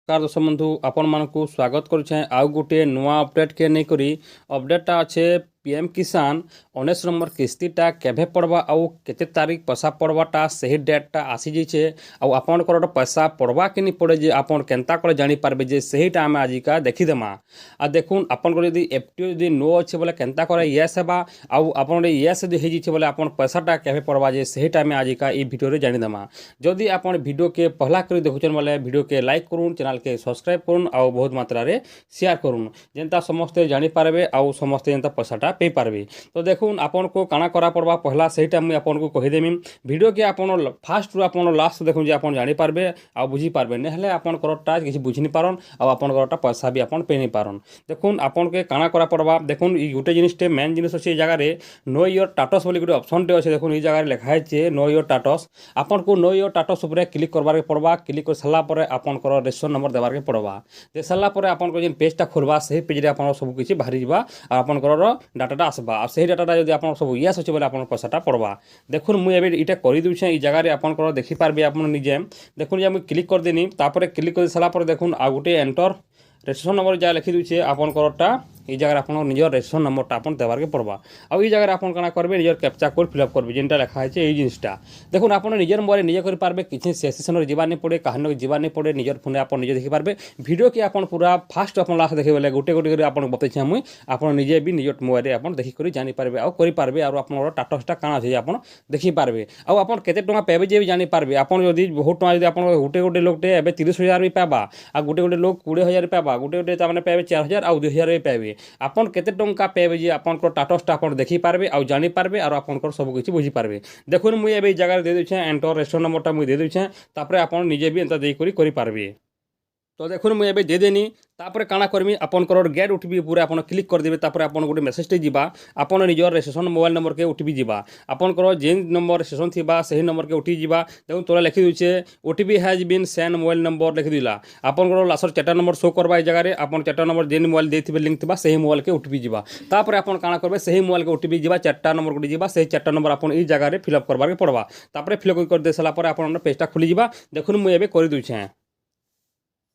Car दर्शक बंधु आपण मानक स्वागत करुछे आउ गोटे नुआ अपडेट के नहीं करी अपडेटा अच्छे पीएम किसान 19 नंबर किस्तीटा केभे पड़वा आउ केते तारीख पैसा पड़वाटा सही डेटटा आसी जाइए आउ आपंकर पैसा पड़वा कि नहीं पड़े जे आपन केन्ता करे जानी पारबे जे सहीटा आम आजिका देखीदेमा आ देखुन आपन जदि एफटीओ जदि नो अच्छे बोले केन्ता करे येस हेबा आउ आपन येस जदि हो बोले आपन पैसाटा केभे पड़वा जे सहीटा आम आजिका ई भिडियो जानीदेमा जदि आपन भिडियो के पहला कर देखुन बोले भिडियो के लाइक करूँ चैनल के सब्सक्राइब करूँ आउ बहुत मात्रा रे शेयर करूँ जेनता समस्ते जानीपारे आउ समस्ते जेनता पैसाटा पे पारबे। तो देखुन आपन को काना करा पड़वा पहला सहीटा मुझे आपन को कहीदेमी भिडियो के आपन फास्ट रु आपन लास्ट देखुन जे आपन जानी पारबे आ बुझी पारबे नहले आपन करटा किसी बुझी नहीं पारन आ आपन करटा पैसा भी आपन पे नहीं पारन। देखुन आपन के काना करा पड़वा देखुन ई गोटे जिनिसटे मेन जिनिस अच्छे जगह रे नो योर टाटस बोली गोटे ऑप्शन टे अच्छे देखुन ई जगह लिखा है नो योर टाटस आपन को नो योर टाटस उपरे क्लिक करबार के पड़वा क्लिक कर सारा पर आपन कर रेशन नंबर देवार के पड़वा दे सारा पर आपन को जेन पेजटा खोलबा सही पेज रे आपन सब किछि बाहरी जिबा आ आपन कर डाटाटा आसबा आ सही डाटाटा जदि आपन सब यस अच्छे बोले आपन पैसाटा पड़वा। देखुन मुझे एबे इटा कर दूचे ई जगह रे आपन कर देखि पारबे आपन निजे देखुन जे मुझे क्लिक कर देनी तापर क्लिक कर सारा पर देखुन आ गोटे एंटर रेजिस्ट्रेशन नंबर जहाँ लिखी दूचे आपन करटा ई जगह आप निजर रेजिस्ट्रेशन नंबरटा आपन देवार के पड़वा आ ई जगह आपन काना करबे निजर कैप्चा कोड फिलअप करबे जेनटा लिखा है ये जिनिसटा देखुन आपन निजर मोबाइल निजे कर पारबे किछि सेशन रे जीवा नहीं पड़े कहानी जीवा नहीं पड़े निजर फोन आपन निजे देखि पारबे वीडियो के आपन पूरा फास्ट आपन लास्ट देखि बोले गोटे गोटे आपन बतैछि मुई आपन निजे भी निजर मोबाइल रे आपन देखि करी जानि पारबे आ करि पारबे आ आपन टाटसटा काना छै आपन देखि पारबे आ आपन केते टका पेबे जे भी जानि पारबे आपन जदि बहुत टका जदि आपन गोटे गोटे लोकटे एबे 30,000 भी पाबा आ गोटे गोटे लोक 20,000 पाबा गोटे गोटे तामाने पाबे 4,000 आ 2,000 भी पाबे आपन केते टंका पेबे जे आपन टाटसटा आपन देखि पारबे आ जानि पारबे और आपन सब किछि बुझी पारबे। देखुन मुई एबे जगह दे देछे एंटर रेजिस्ट्रेशन नंबरटा मुई दे देछे तापर आपन निजे भी एंता देई करी पारबे। तो देखुन मुझे एबे दे देनी तापर काना करमी आपन कर गेट ओटीपी पूरा आपन क्लिक कर देबे तापर आपन गोटे मेसेजटे जीवा आपन निजर रेजिस्ट्रेशन मोबाइल नंबर के ओटीपी जीवा आपन कर जेन नंबर रेजिस्ट्रेशन थिबा सही नंबर के ओटीपी जीवा देखुन तोरा लिखि दूचे OTP has been sent mobile number लिखि दिला आपन कर लास्ट चारटा नंबर शो करबा ई जगह रे आपन चारटा नंबर जेन मोबाइल देथिबे लिंक थिबा सही मोबाइल के ओटीपी जीवा तापर आपन काना करबे सही मोबाइल के ओटीपी जीवा चारटा नंबर गोटे जीवा सही चारटा नंबर आपन ई जगह रे फिलअप करबार के पड़वा तापर फिलअप कर दे साला पर आपन पेजटा खुली जीवा देखुन मुझे एबे कर दूचे।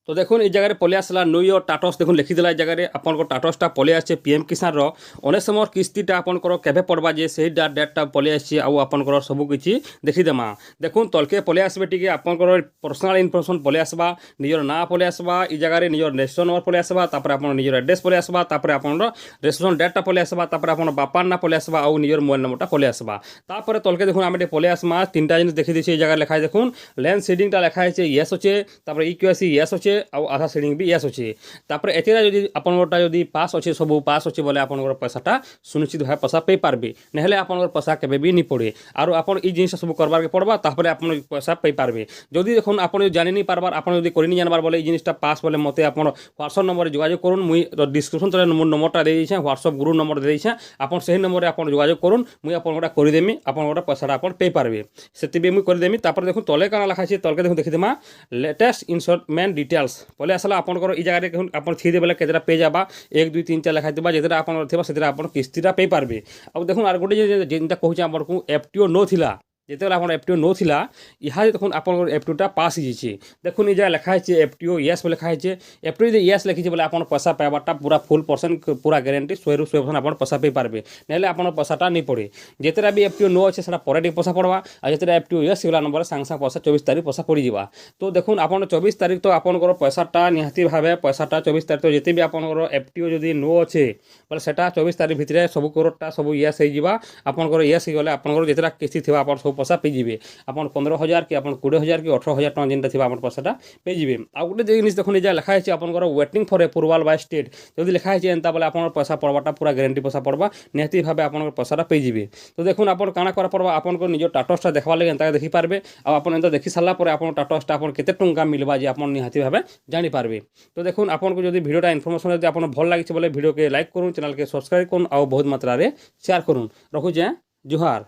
तो देखुन ये जगह पलि आसला नो योर टाटस देखुन लिखिदेला जगह आपन टाटसटा पलि आसे पीएम किसान रो 19 नंबर किस्तीटा आपन केभे पड़वा जे सही डेटटा पलि आसी आउ आपन सब किछि देखीदेमा देखुन तलके पलि आसबे टिके आपन पर्सनल इनफॉरमेशन पलि आसबा निजर ना पलि आसबा ई जगह निजर रेजिस्ट्रेशन नंबर पलि आसबा तापर आपन निजर एड्रेस पलि आसबा तापर आपन रेजिस्ट्रेशन डेटटा पलि आसबा तापर आपन बापार ना पलि आसबा आउ निजर मोबाइल नंबरटा पलि आसबा तापर तलके देखुन आमे पलि आसमा तीनटा जिनिस देखि दिछि ई जगह लिखा है देखुन लैंड सीडिंगटा लिखा है यस अच्छे तापर इक्यूएसी यस अच्छे आउ आधा सीडिंग भी यस अच्छे तापर एतेरा जदि आपनटा जदि पास अच्छे सब पास अच्छे बोले आपन पैसाटा सुनिश्चित भाव पैसा पे पारबे नहले आपन पैसा केबे भी नहीं पड़े और आपन ई जिनिस सब करबार के पड़बा तापर आपन पैसा पे पारबे जदि देखुन आपन जानि नहीं पारबार आपन जदि करि नहीं जानबार बोले ई जिनिसटा पास बोले मते आपन व्हाट्सएप नंबर जोगाजोग करूँ मुई डिस्क्रिप्शन तले मोर नंबरटा दे देछे व्हाट्सएप ग्रुप नंबर दे देछे आपन सही नंबर आपन जोगाजोग करूँ मुई आपन गोटा कर देमी आपन गोटा पैसाटा आपन पे पारबे सेति मुई कर देमी तापर देखुन तले काना लिखा छै तलके देखुन देखि देमा लेटेस्ट इंस्टॉलमेंट डिटेल्स बोले आसला आपन ई जगह रे आपन थी बोले केतेटा पेज आबा 1 2 3 4 लिखा थिबा जेतेटा आपन थिबा सेतेटा आपन किस्तीटा पे पारबे आ देखुन आर गोटे जेनटा कहूचे आपन को एफटीओ नो थिला जिते आप एफटीओ नो थिला यहाँ देखुन आप एफटीओटा पास हो देखुन ये जगह लिखा है एफटीओ यस लिखा है एफटीओ यस लिखी बोले आप पैसा पाइबाटा पूरा फुल परसेंट पूरा गारंटी 100% आप पैसा पे पारबे नहले आप पैसाटा नहीं पड़े जितेटा भी एफटीओ नो अच्छे पर पैसा पड़वा और जितेटा एफटीओ यस गला नंबर सांग सांग पैसा 24 तारीख पैसा पड़ जावा। तो देखुन आप 24 तारीख तो आपन पैसाटा निहाती भाव पैसाटा 24 तारीख तो जिते भी आप एफटीओ जदि नो अच्छे बोले सेटा 24 तारीख भितर सब करोटा सब यस होगा आपन यस होगले आप जितेटा किस्ती थी आप सब पैसा पेजिबे आपन 15,000 कि आपन 20,000 कि 18,000 टका जेनटा थिबा आपन पैसाटा पेजिबे आ गोटे जिनिस देखुन जे लिखा है आपन waiting for approval by state जदि लिखा है एंता बोले आपन पैसा पड़वाटा पूरा गारंटी पैसा पड़वा निहाती भाबे आपन पैसाटा पेजिबे। तो देखुन आपन काना करा पड़वा आपन को निज टाटसटा देखबा लागि एंता देखि पारबे आ आपन एंता देखि सारला पर आपन टाटसटा आपन केते टंका मिलबा जे आपन निहाती भाबे जानि पारबे। तो देखुन आपन को जदि वीडियोटा इनफॉरमेशन जदि आपन भल लागिछ बोले वीडियो के लाइक करूँ चैनल के सब्सक्राइब करूँ आ बहुत मात्रा रे शेयर करूँ रखुचे जुहार।